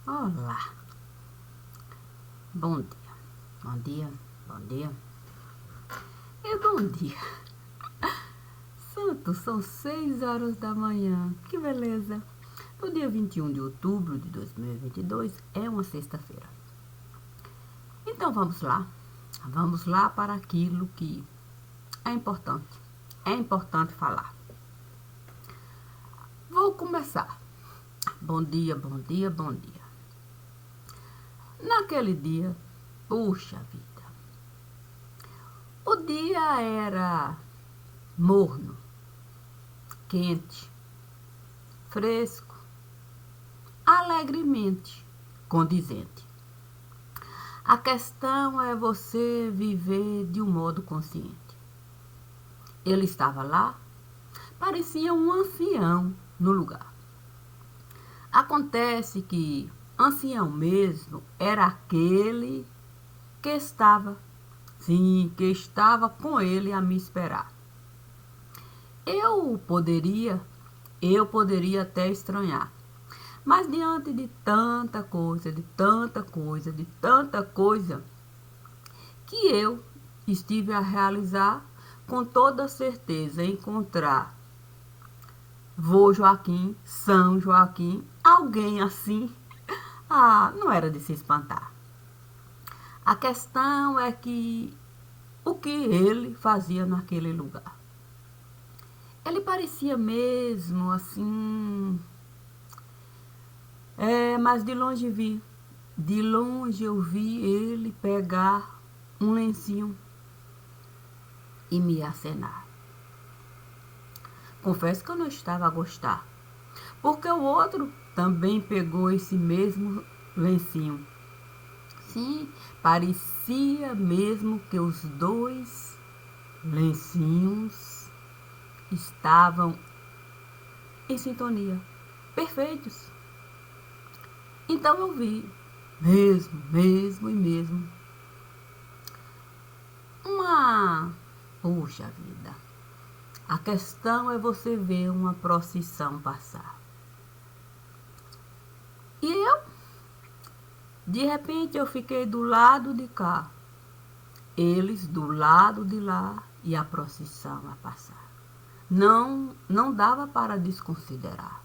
Olá, bom dia, bom dia, bom dia e bom dia. Santo, são 6 horas da manhã, que beleza. No dia 21 de outubro de 2022 é uma sexta-feira. Então vamos lá para aquilo que é importante falar. Vou começar. Bom dia, bom dia, bom dia. Naquele dia, puxa vida, o dia era morno, quente, fresco, alegremente condizente. A questão é você viver de um modo consciente. Ele estava lá, parecia um ancião no lugar. Acontece que ancião mesmo era aquele que estava, sim, que estava com ele a me esperar. Eu poderia até estranhar, mas diante de tanta coisa, que eu estive a realizar, com toda certeza encontrar vô Joaquim, São Joaquim, alguém assim, não era de se espantar. A questão é que o que ele fazia naquele lugar? Ele parecia mesmo assim. Mas de longe eu vi ele pegar um lencinho e me acenar. Confesso que eu não estava a gostar, porque o outro também pegou esse mesmo lencinho. Sim, parecia mesmo que os dois lencinhos estavam em sintonia, perfeitos. Então eu vi, mesmo, puxa vida, a questão é você ver uma procissão passar. E de repente, eu fiquei do lado de cá, eles do lado de lá e a procissão a passar. Não dava para desconsiderar.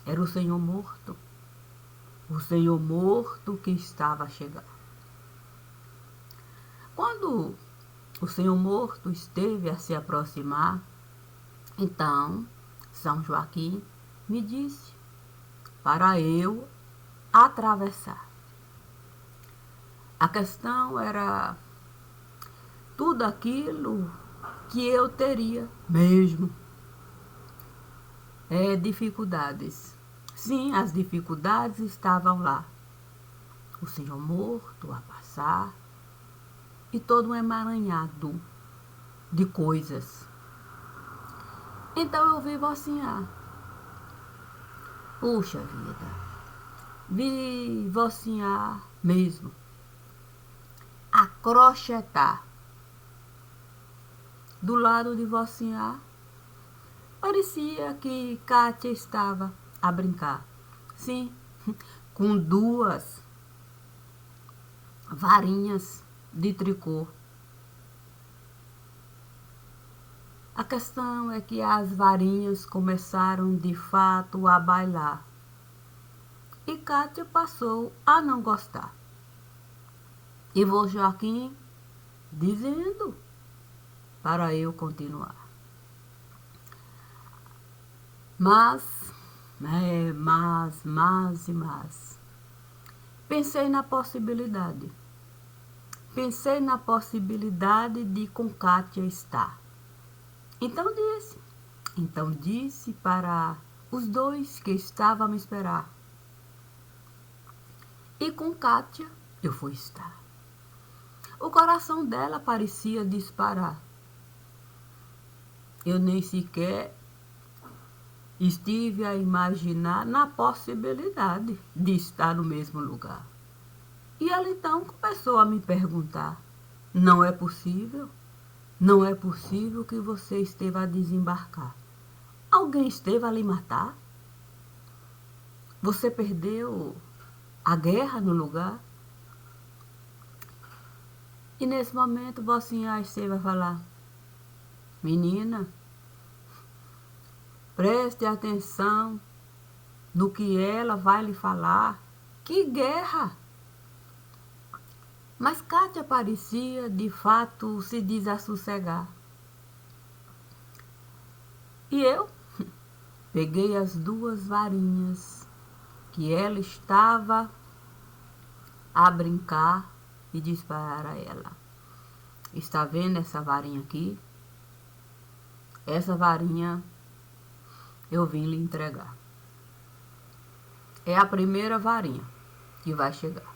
Era o Senhor morto que estava a chegar. Quando o Senhor morto esteve a se aproximar, então São Joaquim me disse para eu atravessar. A questão era tudo aquilo que eu teria mesmo. Dificuldades. Sim, as dificuldades estavam lá. O Senhor morto a passar e todo um emaranhado de coisas. Então eu vi vocinhar. Puxa vida, vi vocinhar mesmo. Acrochetar. Do lado de vocinhar, parecia que Kátia estava a brincar. Sim, com duas varinhas de tricô. A questão é que as varinhas começaram de fato a bailar. E Kátia passou a não gostar. E vô Joaquim dizendo para eu continuar. Mas. Pensei na possibilidade. De com Kátia estar. Então disse para os dois que estavam a me esperar. E com Kátia eu fui estar. O coração dela parecia disparar. Eu nem sequer estive a imaginar na possibilidade de estar no mesmo lugar. E ela então começou a me perguntar: não é possível? Não é possível que você esteve a desembarcar. Alguém esteve a lhe matar? Você perdeu a guerra no lugar. E nesse momento, Vozinha esteve a falar: menina, preste atenção no que ela vai lhe falar. Que guerra! Mas Kátia parecia, de fato, se desassossegar. E eu peguei as duas varinhas que ela estava a brincar e disse para ela: está vendo essa varinha aqui? Essa varinha eu vim lhe entregar. É a primeira varinha que vai chegar.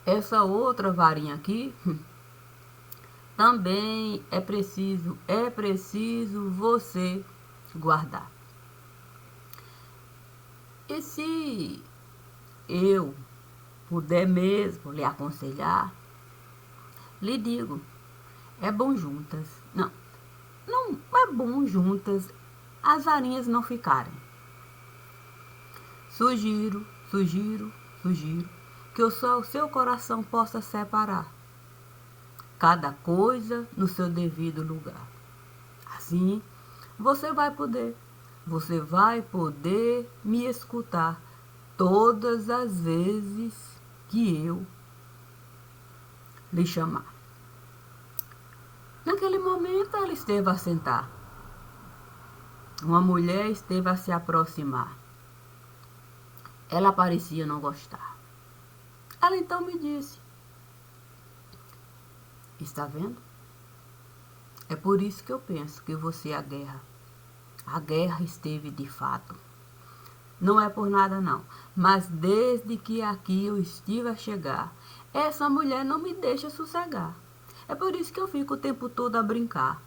Essa outra varinha aqui também é preciso você guardar. E se eu puder mesmo lhe aconselhar, lhe digo, é bom juntas. Não é bom juntas as varinhas não ficarem. Sugiro que o seu coração possa separar cada coisa no seu devido lugar. Assim, você vai poder me escutar todas as vezes que eu lhe chamar. Naquele momento, ela esteve a sentar. Uma mulher esteve a se aproximar. Ela parecia não gostar. Ela então me disse: está vendo? É por isso que eu penso que você é a guerra. A guerra esteve de fato. Não é por nada não, mas desde que aqui eu estive a chegar, essa mulher não me deixa sossegar. É por isso que eu fico o tempo todo a brincar.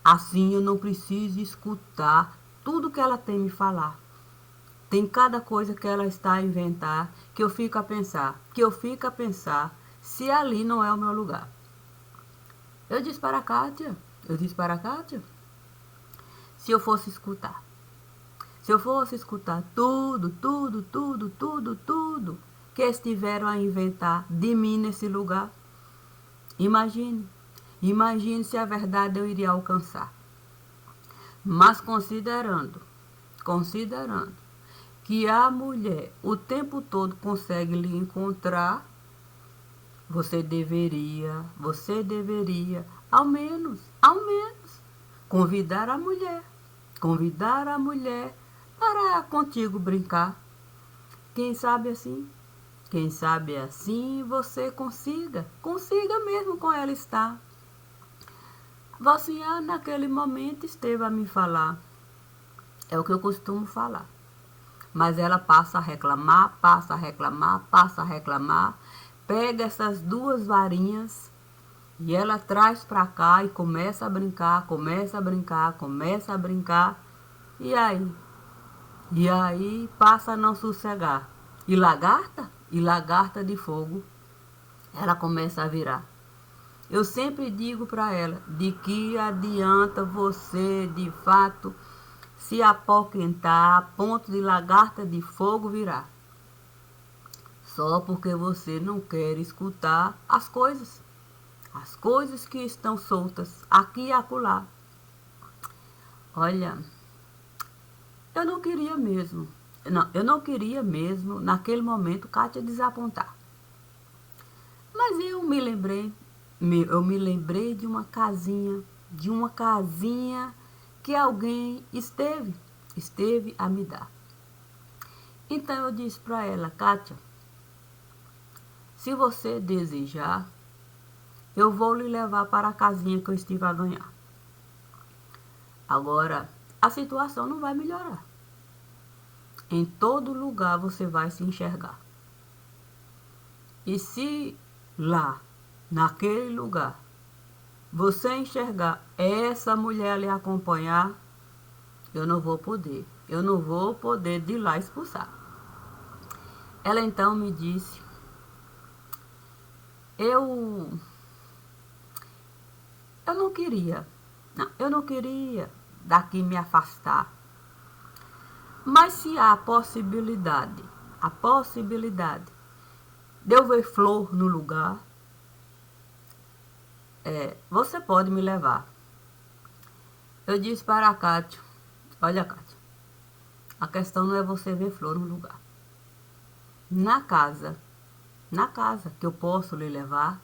Assim eu não preciso escutar tudo que ela tem me falar. Tem cada coisa que ela está a inventar que eu fico a pensar se ali não é o meu lugar. Eu disse para a Kátia, se eu fosse escutar tudo que estiveram a inventar de mim nesse lugar, imagine se a verdade eu iria alcançar. Mas considerando que a mulher o tempo todo consegue lhe encontrar, você deveria, ao menos, convidar a mulher para contigo brincar. Quem sabe assim você consiga mesmo com ela estar. Vozinha naquele momento esteve a me falar, é o que eu costumo falar. Mas ela passa a reclamar, pega essas duas varinhas e ela traz pra cá e começa a brincar. E aí passa a não sossegar. E lagarta de fogo, ela começa a virar. Eu sempre digo pra ela, de que adianta você, de fato, se apoquentar a ponto de lagarta de fogo virar. Só porque você não quer escutar as coisas que estão soltas aqui e acolá. Olha, eu não queria mesmo naquele momento Kátia desapontar. Mas eu me lembrei de uma casinha que alguém esteve a me dar. Então eu disse para ela: Kátia, se você desejar, eu vou lhe levar para a casinha que eu estive a ganhar. Agora, a situação não vai melhorar. Em todo lugar você vai se enxergar. E se lá, naquele lugar, você enxergar essa mulher lhe acompanhar, eu não vou poder de lá expulsar. Ela então me disse: eu não queria daqui me afastar. Mas se há possibilidade a possibilidade de eu ver flor no lugar, você pode me levar. Eu disse para a Kátia, olha, Kátia, a questão não é você ver flor no lugar. Na casa que eu posso lhe levar,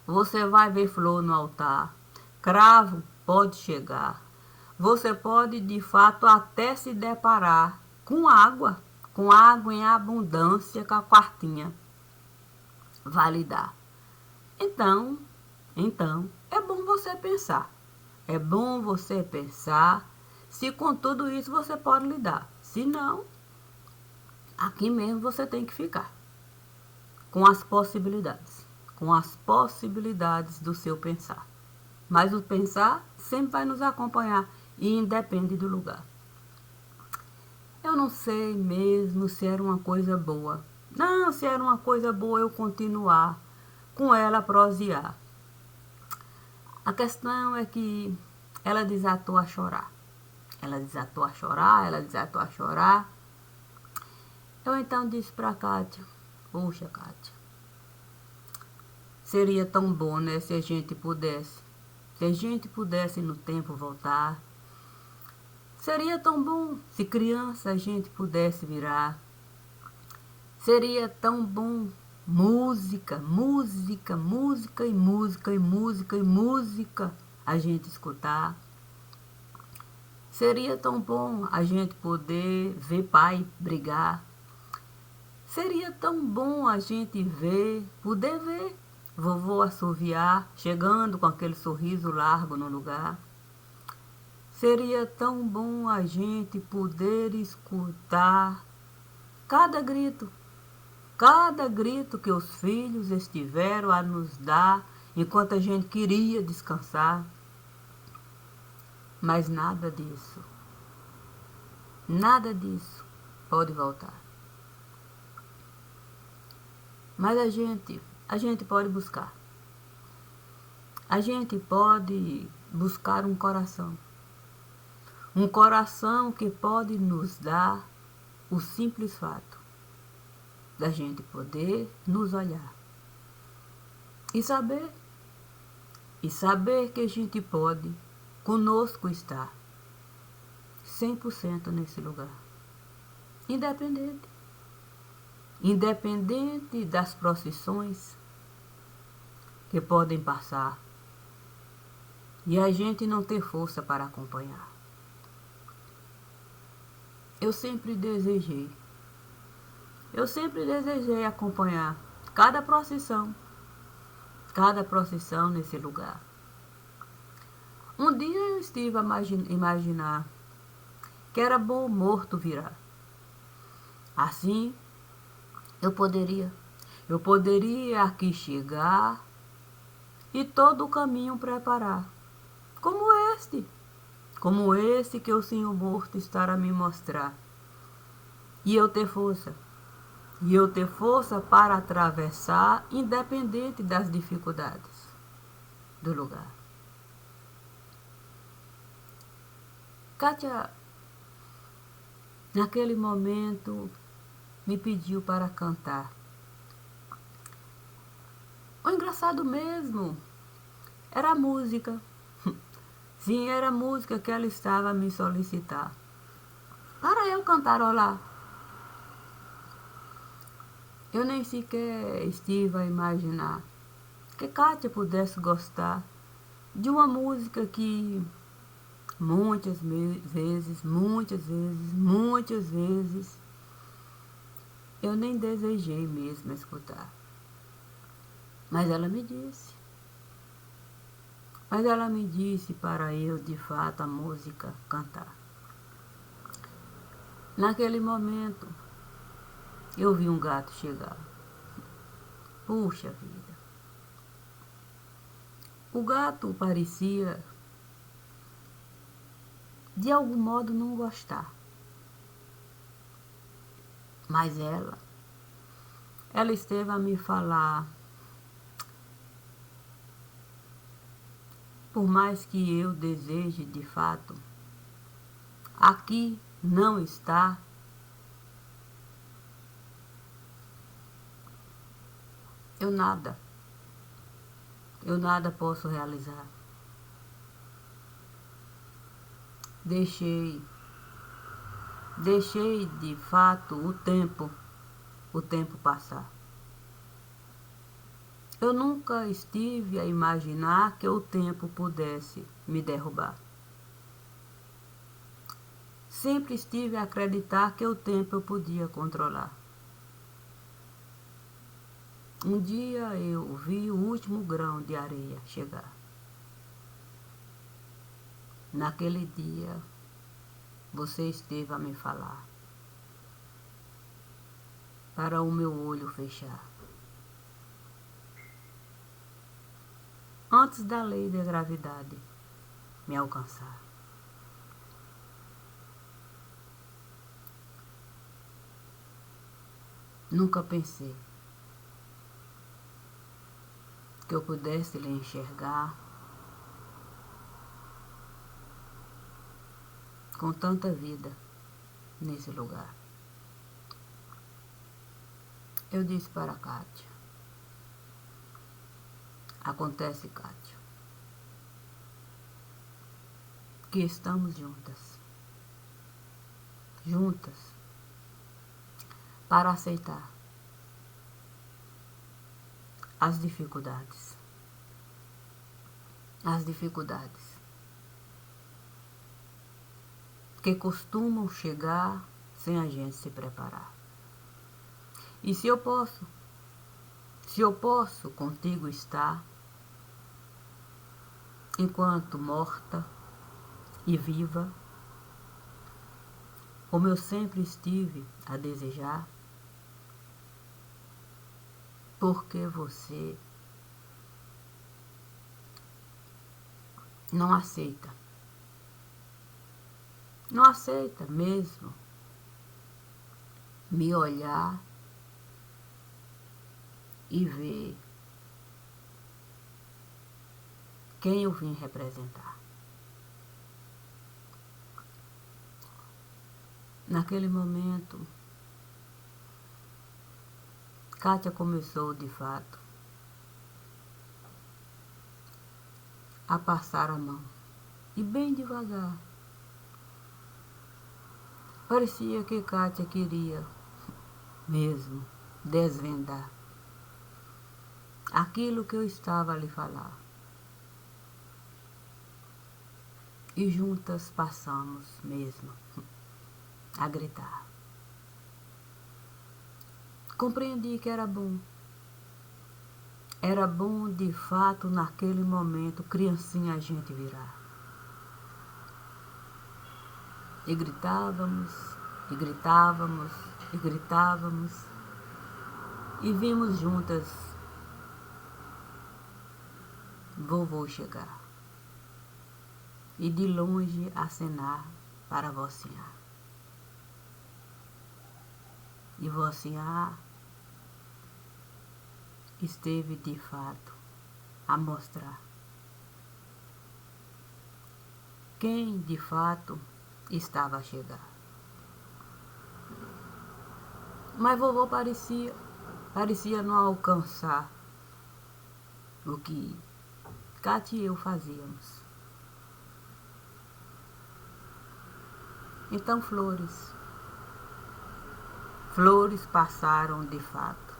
você vai ver flor no altar, cravo pode chegar, você pode de fato até se deparar com água em abundância que a quartinha vai lhe dar. Então, é bom você pensar. É bom você pensar se com tudo isso você pode lidar. Se não, aqui mesmo você tem que ficar com as possibilidades do seu pensar. Mas o pensar sempre vai nos acompanhar e independe do lugar. Eu não sei mesmo se era uma coisa boa. Não, se era uma coisa boa eu continuar com ela a prosear. A questão é que ela desatou a chorar. Ela desatou a chorar. Eu então disse para a Kátia, poxa, Kátia, seria tão bom, né, se a gente pudesse no tempo voltar. Seria tão bom se criança a gente pudesse virar. Seria tão bom música a gente escutar. Seria tão bom a gente poder ver pai brigar. Seria tão bom a gente poder ver vovô assoviar, chegando com aquele sorriso largo no lugar. Seria tão bom a gente poder escutar cada grito que os filhos estiveram a nos dar enquanto a gente queria descansar. Mas nada disso pode voltar. Mas a gente pode buscar. A gente pode buscar um coração. Um coração que pode nos dar o simples fato da gente poder nos olhar. E saber que a gente pode conosco estar 100% nesse lugar. Independente das procissões que podem passar e a gente não ter força para acompanhar. Eu sempre desejei acompanhar cada procissão nesse lugar. Um dia eu estive a imaginar que era bom morto virar. Assim, eu poderia aqui chegar e todo o caminho preparar, como esse que o Senhor morto está a me mostrar. E eu ter força para atravessar, independente das dificuldades do lugar. Kátia, naquele momento, me pediu para cantar. O engraçado mesmo era a música. Sim, era a música que ela estava a me solicitar para eu cantarolar. Eu nem sequer estive a imaginar que Kátia pudesse gostar de uma música que muitas vezes, eu nem desejei mesmo escutar. Mas ela me disse para eu, de fato, a música cantar. Naquele momento, eu vi um gato chegar. Puxa vida. O gato parecia, de algum modo, não gostar. Mas ela esteve a me falar. Por mais que eu deseje, de fato, aqui não está Eu nada, eu nada posso realizar. Deixei de fato o tempo passar. Eu nunca estive a imaginar que o tempo pudesse me derrubar. Sempre estive a acreditar que o tempo eu podia controlar. Um dia eu vi o último grão de areia chegar. Naquele dia, você esteve a me falar, para o meu olho fechar. Antes da lei da gravidade me alcançar. Nunca pensei que eu pudesse lhe enxergar com tanta vida nesse lugar. Eu disse para Kátia, acontece, Kátia, que estamos juntas, para aceitar as dificuldades que costumam chegar sem a gente se preparar. E se eu posso contigo estar, enquanto morta e viva, como eu sempre estive a desejar, porque você não aceita mesmo me olhar e ver quem eu vim representar. Naquele momento, Kátia começou de fato a passar a mão, e bem devagar. Parecia que Kátia queria mesmo desvendar aquilo que eu estava a lhe falar. E juntas passamos mesmo a gritar. Compreendi que era bom. Era bom de fato naquele momento, criancinha, a gente virar. E gritávamos, e gritávamos, e gritávamos. E vimos juntas vovô chegar. E de longe acenar para vocinhar. E vocinhar esteve de fato a mostrar quem de fato estava a chegar. Mas vovô parecia não alcançar o que Kátia e eu fazíamos. Então flores passaram de fato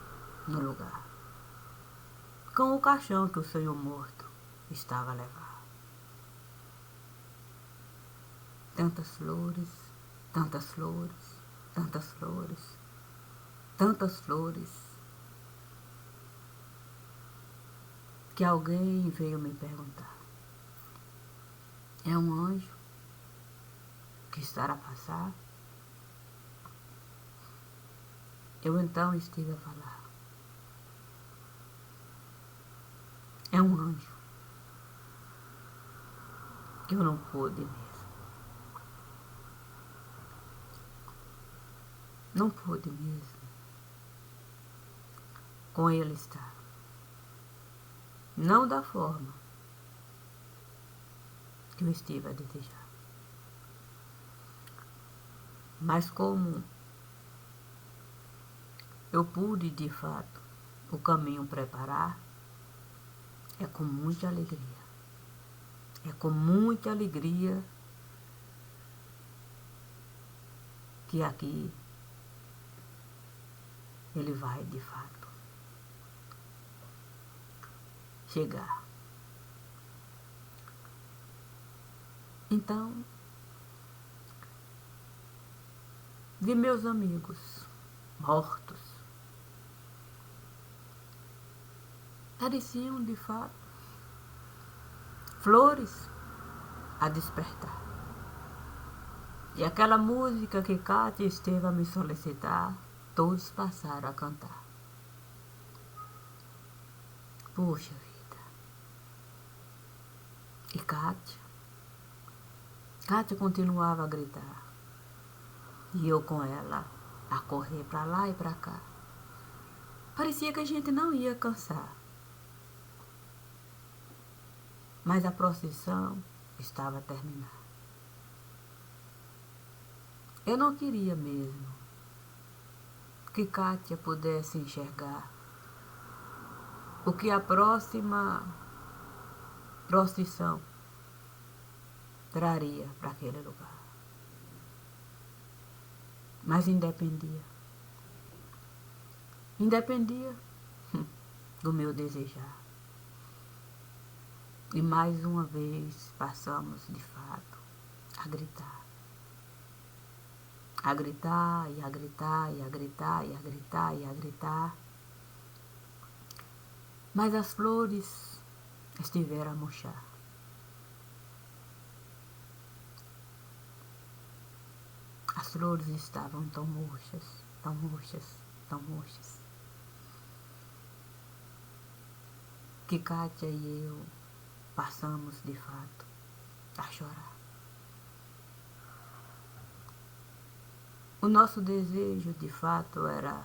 no lugar, com o caixão que o Senhor morto estava a levar. Tantas flores, tantas flores, tantas flores, tantas flores, que alguém veio me perguntar: é um anjo que está a passar? Eu então estive a falar: é um anjo que eu não pude mesmo. Não pude mesmo com ele estar. Não da forma que eu estive a desejar. Mas como eu pude de fato o caminho preparar, é com muita alegria. É com muita alegria que aqui ele vai, de fato, chegar. Então, vi meus amigos mortos. Pareciam, de fato, flores a despertar. E aquela música que Kátia esteve a me solicitar, todos passaram a cantar. Poxa vida. E Kátia continuava a gritar. E eu com ela a correr para lá e para cá. Parecia que a gente não ia cansar. Mas a procissão estava a terminar. Eu não queria mesmo que Kátia pudesse enxergar o que a próxima procissão traria para aquele lugar. Mas independia do meu desejar. E mais uma vez passamos, de fato, a gritar. A gritar, e a gritar, e a gritar, e a gritar, e a gritar. Mas as flores estiveram a murchar. As flores estavam tão murchas, tão murchas, tão murchas, que Kátia e eu passamos, de fato, a chorar. O nosso desejo, de fato, era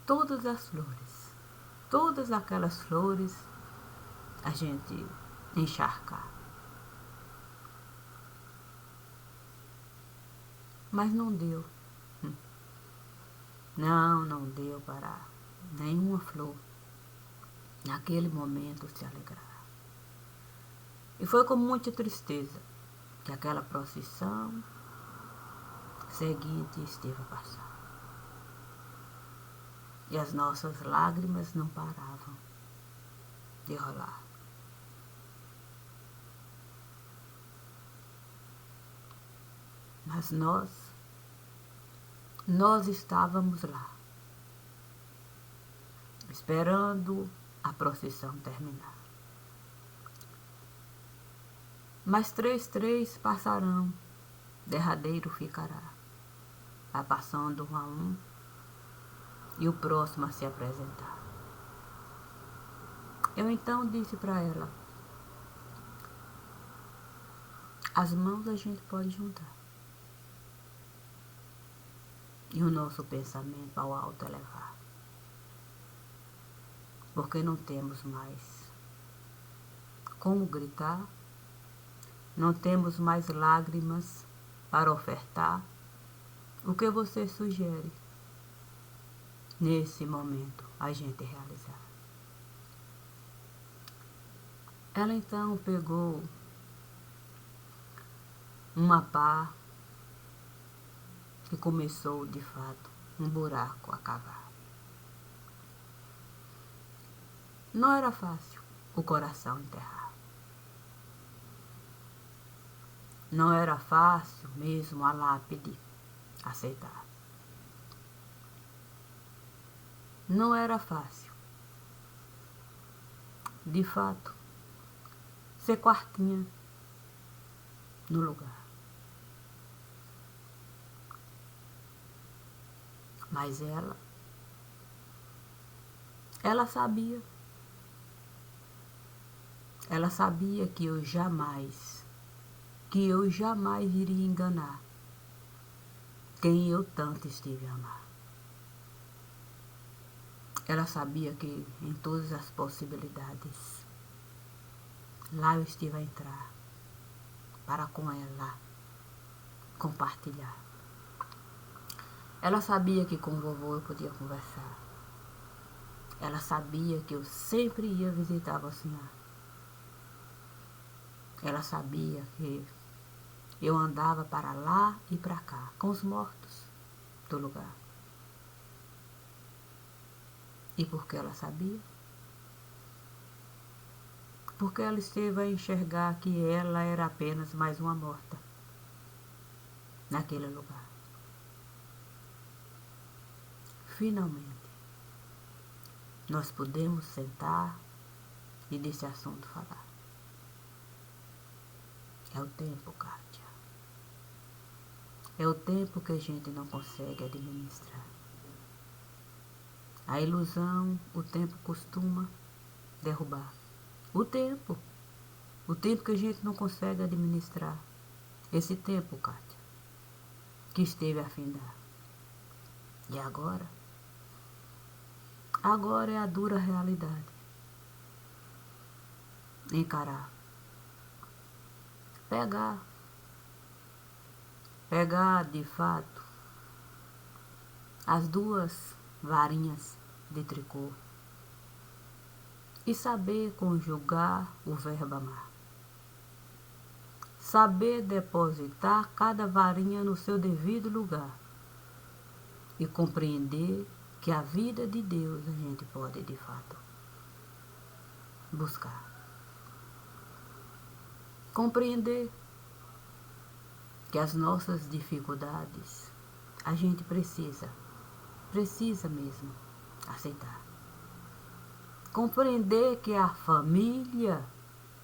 todas as flores, todas aquelas flores, a gente encharcar. Mas não deu. Não deu para nenhuma flor naquele momento se alegrar. E foi com muita tristeza que aquela procissão seguinte esteve a passar. E as nossas lágrimas não paravam de rolar. Mas nós estávamos lá, esperando a procissão terminar. Mas 3 passarão, derradeiro ficará, vai passando um a um, e o próximo a se apresentar. Eu então disse para ela, as mãos a gente pode juntar, e o nosso pensamento ao alto elevar, porque não temos mais como gritar, não temos mais lágrimas para ofertar. O que você sugere nesse momento a gente realizar? Ela então pegou uma pá e começou, de fato, um buraco a cavar. Não era fácil o coração enterrar. Não era fácil mesmo a lápide aceitar. Não era fácil, de fato, ser quartinha no lugar. Mas ela sabia que eu jamais iria enganar quem eu tanto estive a amar. Ela sabia que em todas as possibilidades, lá eu estive a entrar para com ela compartilhar. Ela sabia que com o vovô eu podia conversar. Ela sabia que eu sempre ia visitar a Vocinha. Ela sabia que eu andava para lá e para cá, com os mortos do lugar. E por que ela sabia? Porque ela esteve a enxergar que ela era apenas mais uma morta naquele lugar. Finalmente, nós podemos sentar e desse assunto falar. É o tempo, Kátia. É o tempo que a gente não consegue administrar. A ilusão, o tempo costuma derrubar. O tempo que a gente não consegue administrar. Esse tempo, Kátia, que esteve a findar. E agora? Agora é a dura realidade. Encarar. Pegar de fato as duas varinhas de tricô e saber conjugar o verbo amar. Saber depositar cada varinha no seu devido lugar e compreender que a vida de Deus a gente pode de fato buscar. Compreender que as nossas dificuldades a gente precisa mesmo aceitar. Compreender que a família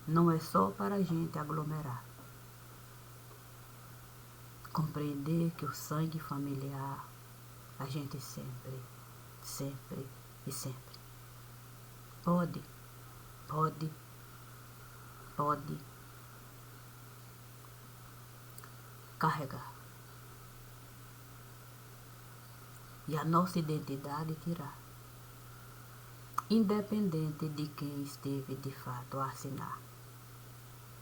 não é só para a gente aglomerar. Compreender que o sangue familiar a gente sempre e sempre pode carregar. E a nossa identidade tirar. Independente de quem esteve de fato a assinar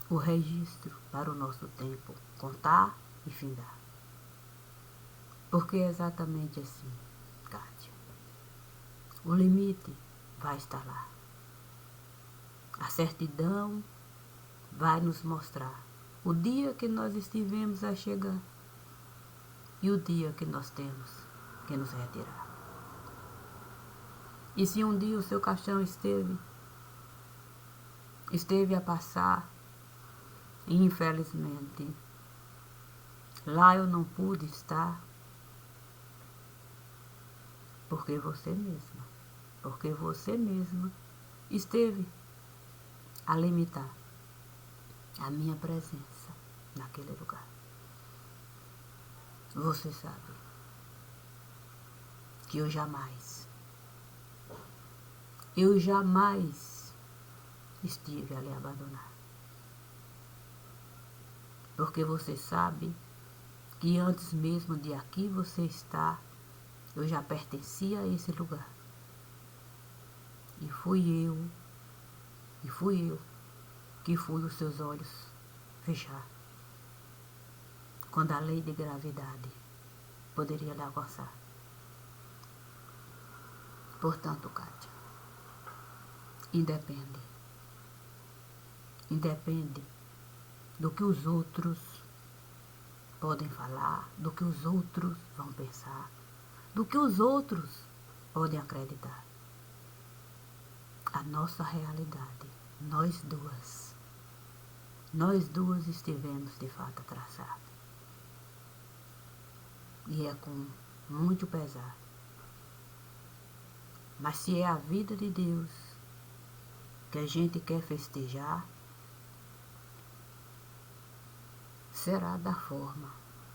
o registro para o nosso tempo contar e findar. Porque é exatamente assim, Kátia. O limite vai estar lá. A certidão vai nos mostrar o dia que nós estivemos a chegar e o dia que nós temos que nos retirar. E se um dia o seu caixão esteve a passar e infelizmente lá eu não pude estar, porque você mesma esteve a limitar a minha presença naquele lugar. Você sabe que eu jamais estive a lhe abandonar. Porque você sabe que antes mesmo de aqui você estar, eu já pertencia a esse lugar. E fui eu que fui os seus olhos fechar, quando a lei de gravidade poderia lhe alcançar. Portanto, Kátia, independe do que os outros podem falar, do que os outros vão pensar, do que os outros podem acreditar. A nossa realidade, nós duas estivemos de fato a traçar. E é com muito pesar. Mas se é a vida de Deus que a gente quer festejar, será da forma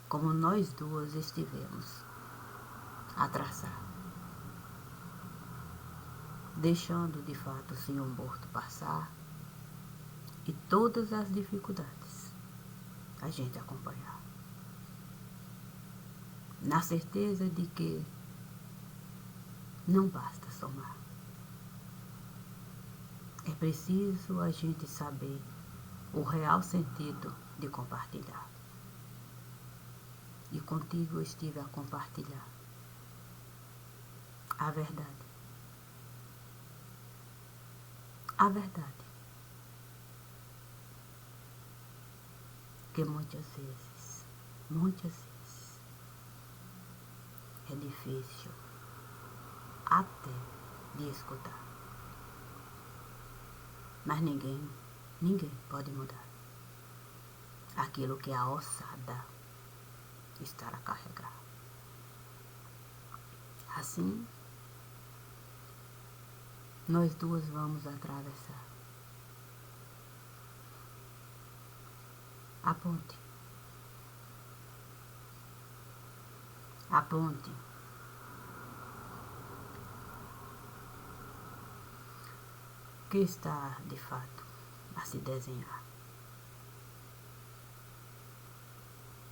como nós duas estivemos a traçar. Deixando de fato o Senhor morto passar e todas as dificuldades a gente acompanhar. Na certeza de que não basta somar. É preciso a gente saber o real sentido de compartilhar. E contigo eu estive a compartilhar a verdade. A verdade. Que muitas vezes é difícil até de escutar. Mas ninguém pode mudar aquilo que a ossada está a carregar. Assim, nós duas vamos atravessar a ponte. A ponte que está, de fato, a se desenhar.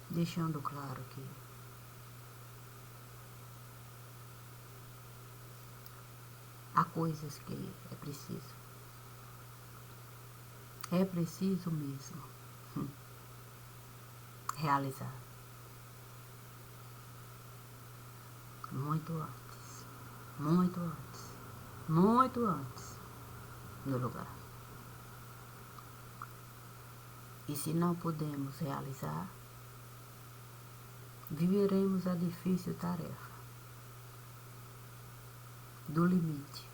Deixando claro que há coisas que é preciso mesmo realizar muito antes do lugar. E se não podemos realizar, viveremos a difícil tarefa do limite.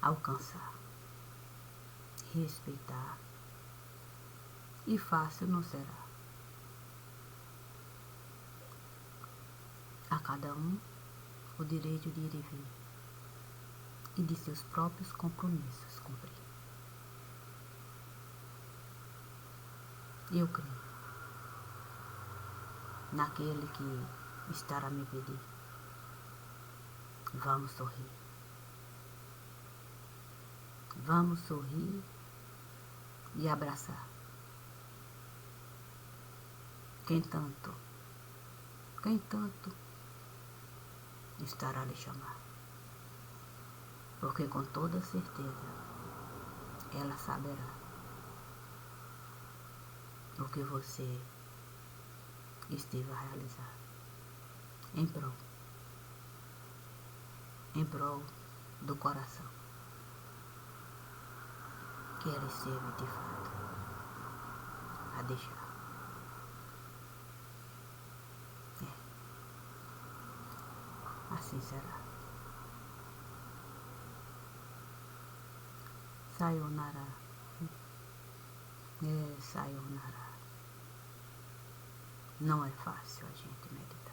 Alcançar, respeitar, e fácil não será. A cada um o direito de ir e vir e de seus próprios compromissos cumprir. Eu creio naquele que estará a me pedir. Vamos sorrir. Vamos sorrir e abraçar. Quem tanto estará a lhe chamar. Porque com toda certeza ela saberá o que você esteve a realizar em prol do coração que ela esteve de fato a deixar. Assim será. Sayonara. Sayonara. Não é fácil a gente meditar.